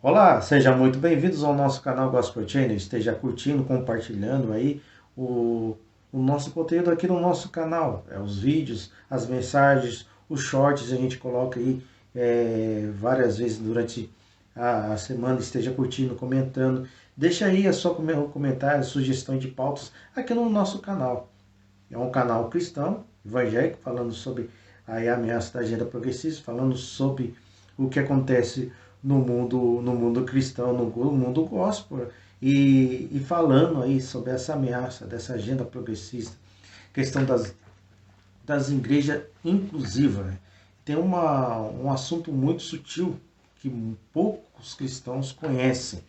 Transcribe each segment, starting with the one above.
Olá, sejam muito bem-vindos ao nosso canal Gospel Channel. Esteja curtindo, compartilhando aí o, o nosso conteúdo aqui no nosso canal. Os vídeos, as mensagens, os shorts a gente coloca aí várias vezes durante a semana. Esteja curtindo, comentando. Deixa aí a sua comentário, sugestão de pautas aqui no nosso canal. É um canal cristão, evangélico, falando sobre aí a ameaça da agenda progressista, falando sobre o que acontece no mundo cristão, no mundo gospel, e falando aí sobre essa ameaça dessa agenda progressista, questão das igrejas inclusivas. Né? Tem um assunto muito sutil que poucos cristãos conhecem,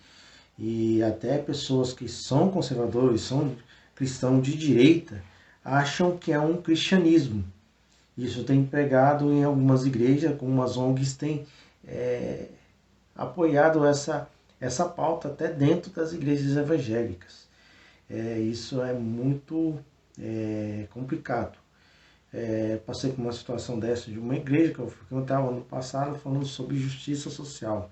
e até pessoas que são conservadores, são cristãos de direita, acham que é um cristianismo. Isso tem pregado em algumas igrejas, algumas ONGs têm é, apoiado essa pauta até dentro das igrejas evangélicas. Isso é muito complicado. Passei por uma situação dessa de uma igreja que eu frequentava ano passado falando sobre justiça social.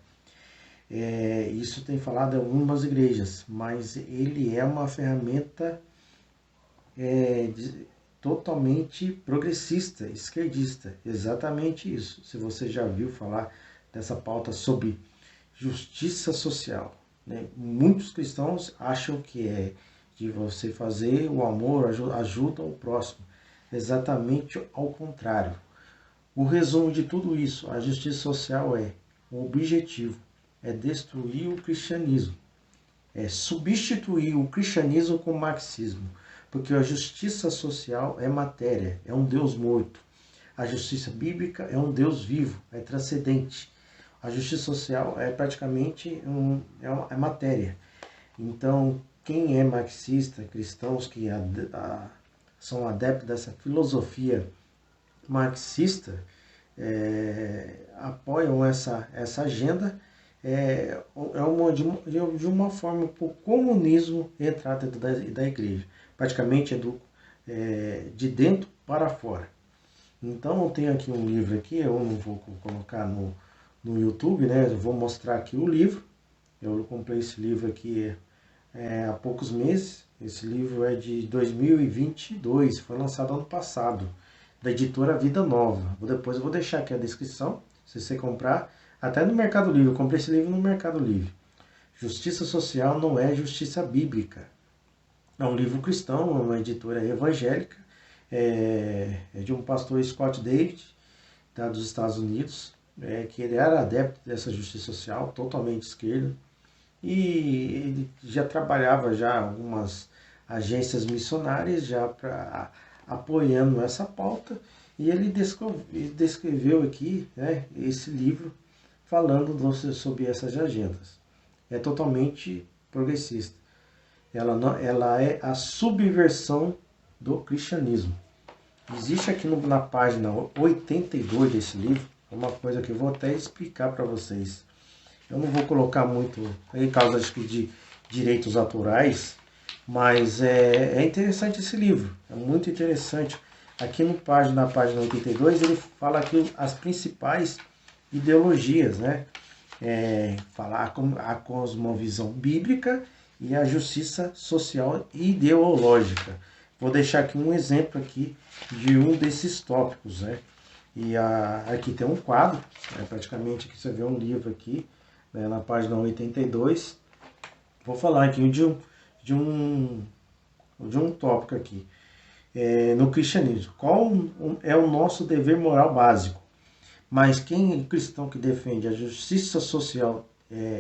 Isso tem falado em algumas igrejas, mas ele é uma ferramenta totalmente progressista, esquerdista. Exatamente isso. Se você já viu falar dessa pauta sobre justiça social, né? Muitos cristãos acham que é de você fazer o amor, ajuda ao próximo. Exatamente ao contrário. O resumo de tudo isso, a justiça social o objetivo é destruir o cristianismo, é substituir o cristianismo com o marxismo, porque a justiça social é matéria, é um Deus morto. A justiça bíblica é um Deus vivo, é transcendente. A justiça social é praticamente é matéria. Então, quem é marxista, cristãos que são adeptos dessa filosofia marxista, apoiam essa agenda, de uma forma para o comunismo entrar dentro da igreja. Praticamente de dentro para fora. Então eu tenho aqui um livro aqui, eu não vou colocar no YouTube, né? Eu vou mostrar aqui o livro. Eu comprei esse livro aqui há poucos meses. Esse livro é de 2022, foi lançado ano passado, da editora Vida Nova. Depois eu vou deixar aqui a descrição, se você comprar, até no Mercado Livre. Eu comprei esse livro no Mercado Livre. Justiça Social não é justiça bíblica. É um livro cristão, uma editora evangélica, é de um pastor Scott David, dos Estados Unidos, que ele era adepto dessa justiça social, totalmente esquerda, e ele já trabalhava já algumas agências missionárias apoiando essa pauta, e ele descreveu aqui, né, esse livro falando sobre essas agendas. É totalmente progressista. Ela é a subversão do cristianismo. Existe aqui na página 82 desse livro uma coisa que eu vou até explicar para vocês. Eu não vou colocar muito em causa de direitos autorais, mas é interessante esse livro, é muito interessante. Aqui na página 82 ele fala aqui as principais ideologias, né? Falar a cosmovisão bíblica e a justiça social e ideológica. Vou deixar aqui um exemplo aqui de um desses tópicos, né? Aqui tem um quadro, praticamente aqui você vê um livro aqui, né, na página 82. Vou falar aqui de um tópico aqui, no cristianismo. Qual é o nosso dever moral básico? Mas quem é cristão que defende a justiça social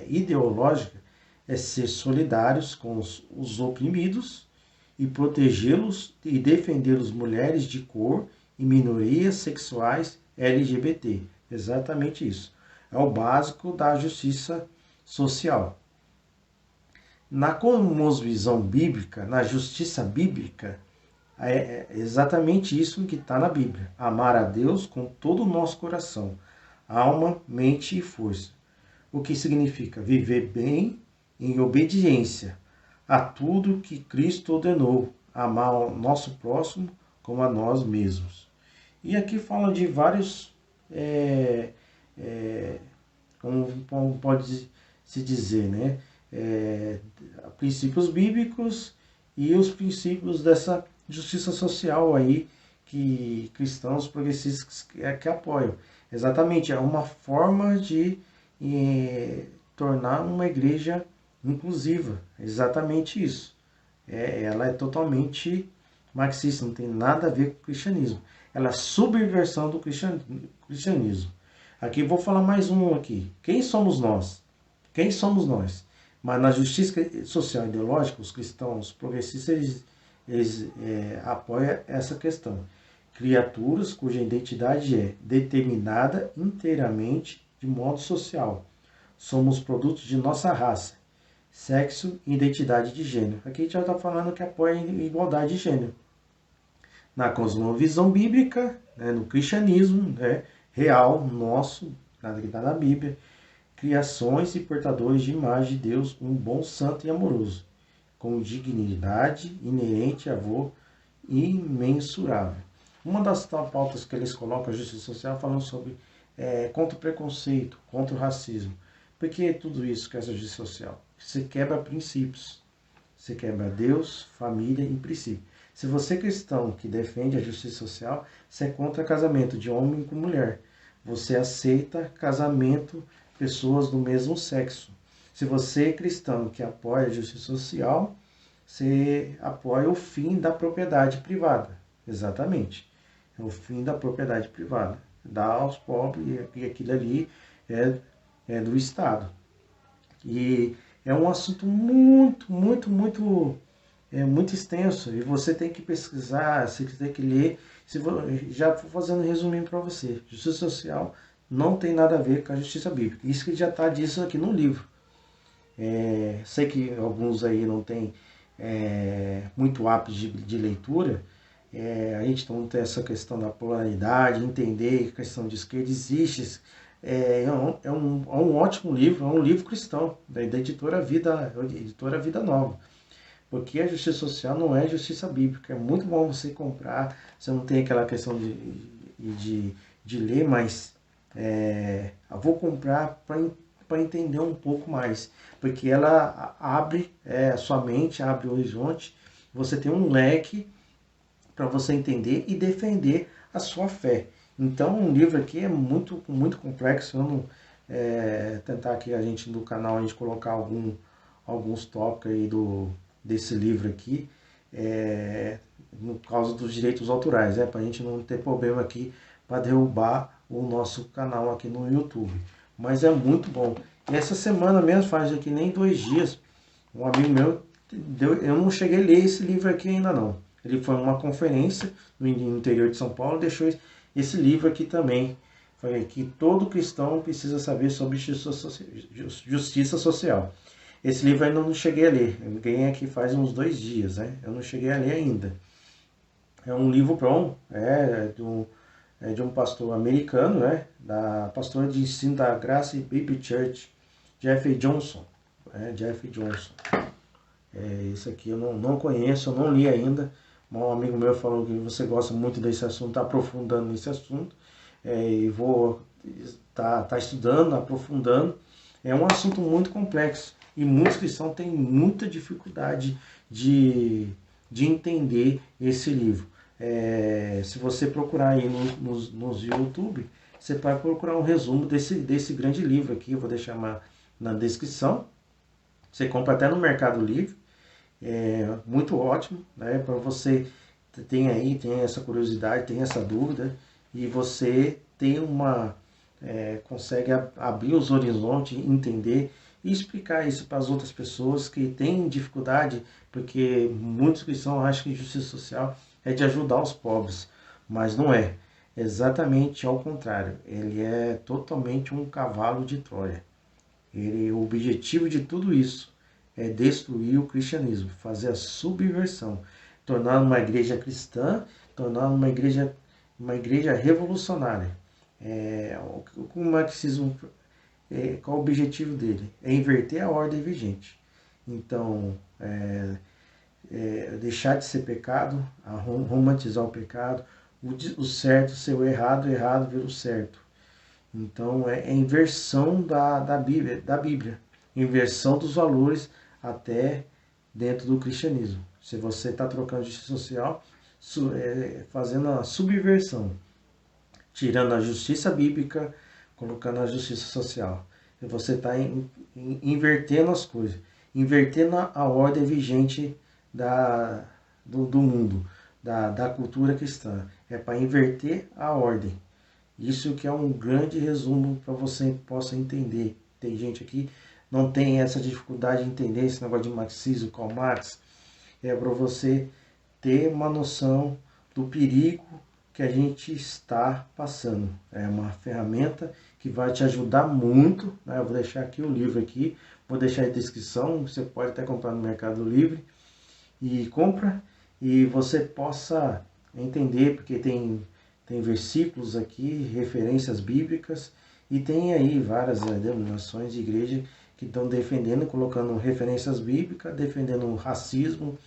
ideológica é ser solidários com os oprimidos e protegê-los e defender as mulheres de cor e minorias sexuais LGBT. Exatamente isso. É o básico da justiça social. Na cosmovisão bíblica, na justiça bíblica, é exatamente isso que está na Bíblia. Amar a Deus com todo o nosso coração, alma, mente e força. O que significa viver bem em obediência a tudo que Cristo ordenou, amar o nosso próximo como a nós mesmos. E aqui fala de vários, como pode se dizer, né? Princípios bíblicos e os princípios dessa justiça social aí que cristãos progressistas que apoiam. Exatamente, é uma forma de tornar uma igreja inclusiva. Exatamente isso. Ela é totalmente marxista, não tem nada a ver com o cristianismo. Ela é subversão do cristianismo. Aqui vou falar mais um aqui. Quem somos nós? Quem somos nós? Mas na justiça social e ideológica, os cristãos progressistas eles apoiam essa questão. Criaturas cuja identidade é determinada inteiramente de modo social. Somos produtos de nossa raça, sexo e identidade de gênero. Aqui a gente já está falando que apoia a igualdade de gênero. Na cosmovisão bíblica, né, no cristianismo real, nosso, nada que está na Bíblia, criações e portadores de imagem de Deus, um bom santo e amoroso, com dignidade inerente a avô imensurável. Uma das pautas que eles colocam, a justiça social, falando sobre contra o preconceito, contra o racismo. Por que tudo isso que é essa justiça social? Você quebra princípios. Você quebra Deus, família e princípio. Se você é cristão que defende a justiça social, você é contra casamento de homem com mulher. Você aceita casamento pessoas do mesmo sexo. Se você é cristão que apoia a justiça social, você apoia o fim da propriedade privada. Exatamente. É o fim da propriedade privada. Dá aos pobres e aquilo ali é do Estado. E é um assunto muito extenso. E você tem que pesquisar, você tem que ler. Já vou fazendo um resuminho para você. Justiça social não tem nada a ver com a justiça bíblica. Isso que já está disso aqui no livro. Sei que alguns aí não tem muito hábito de leitura. A gente não tem essa questão da pluralidade, entender que a questão de esquerda existe. É um ótimo livro, é um livro cristão, da editora Vida Nova. Porque a justiça social não é justiça bíblica. É muito bom você comprar, você não tem aquela questão de ler, mas eu vou comprar para entender um pouco mais. Porque ela abre a sua mente, abre o horizonte, você tem um leque para você entender e defender a sua fé. Então, um livro aqui é muito complexo. Eu não tentar aqui a gente no canal a gente colocar alguns tópicos aí desse livro aqui, no causa dos direitos autorais, para a gente não ter problema aqui para derrubar o nosso canal aqui no YouTube. Mas é muito bom. E essa semana mesmo, faz aqui nem 2 dias, um amigo meu eu não cheguei a ler esse livro aqui ainda não. Ele foi a uma conferência no interior de São Paulo, deixou esse livro aqui também. Foi que todo cristão precisa saber sobre justiça social. Esse livro ainda não cheguei a ler. Eu ganhei aqui faz uns 2 dias, né? Eu não cheguei a ler ainda. É um livro bom, de um pastor americano, né? Da pastora de ensino da Grace Bible Church, Jeff Johnson. Jeff Johnson. Isso aqui eu não conheço, eu não li ainda. Um amigo meu falou que você gosta muito desse assunto, está aprofundando nesse assunto. E vou tá estudando, aprofundando. É um assunto muito complexo e muitos cristãos têm muita dificuldade de entender esse livro. Se você procurar aí nos YouTube, você vai procurar um resumo desse grande livro aqui. Eu vou deixar na descrição. Você compra até no Mercado Livre. Muito ótimo, né? Para você tem essa curiosidade, tem essa dúvida e você tem consegue abrir os horizontes, entender e explicar isso para as outras pessoas que têm dificuldade, porque muitos cristãos acham que justiça social é de ajudar os pobres, mas não é. Exatamente ao contrário, ele é totalmente um cavalo de Troia. O objetivo de tudo isso é destruir o cristianismo, fazer a subversão, tornar uma igreja cristã, tornar uma igreja revolucionária. O marxismo, qual o objetivo dele? É inverter a ordem vigente. Então, deixar de ser pecado, romantizar o pecado, o certo ser o errado ver o certo. Então, é a inversão da Bíblia. inversão dos valores até dentro do cristianismo. Se você está trocando justiça social, fazendo a subversão, tirando a justiça bíblica, colocando a justiça social. E você está invertendo as coisas, invertendo a ordem vigente do mundo, da cultura cristã. É para inverter a ordem. Isso que é um grande resumo para você possa entender. Tem gente aqui não tem essa dificuldade de entender esse negócio de marxismo, Karl Marx. É para você ter uma noção do perigo que a gente está passando. É uma ferramenta que vai te ajudar muito, né? Eu vou deixar aqui o livro aqui, vou deixar a descrição, você pode até comprar no Mercado Livre e compra e você possa entender, porque tem versículos aqui, referências bíblicas e tem aí várias denominações de igreja que estão defendendo, colocando referências bíblicas, defendendo o racismo,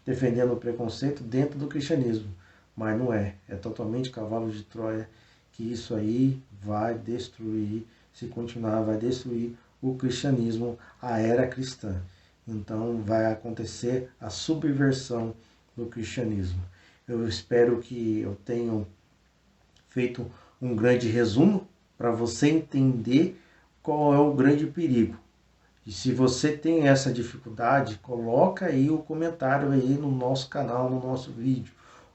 defendendo o preconceito dentro do cristianismo. Mas não é totalmente cavalo de Troia, que isso aí vai destruir, se continuar, vai destruir o cristianismo, a era cristã. Então vai acontecer a subversão do cristianismo. Eu espero que eu tenha feito um grande resumo para você entender qual é o grande perigo. E se você tem essa dificuldade, coloca aí o comentário aí no nosso canal, no nosso vídeo.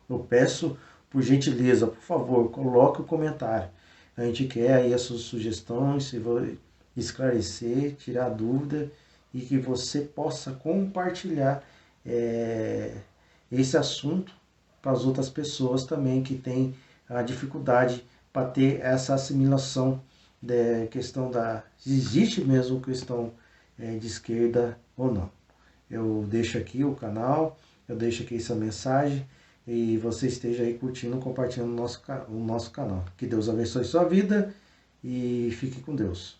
Eu peço por gentileza, por favor, coloque o comentário. A gente quer aí as suas sugestões, se vai esclarecer, tirar dúvida e que você possa compartilhar esse assunto para as outras pessoas também que têm a dificuldade para ter essa assimilação da questão se existe mesmo cristão de esquerda ou não. Eu deixo aqui o canal, eu deixo aqui essa mensagem e você esteja aí curtindo, compartilhando o nosso canal. Que Deus abençoe sua vida e fique com Deus.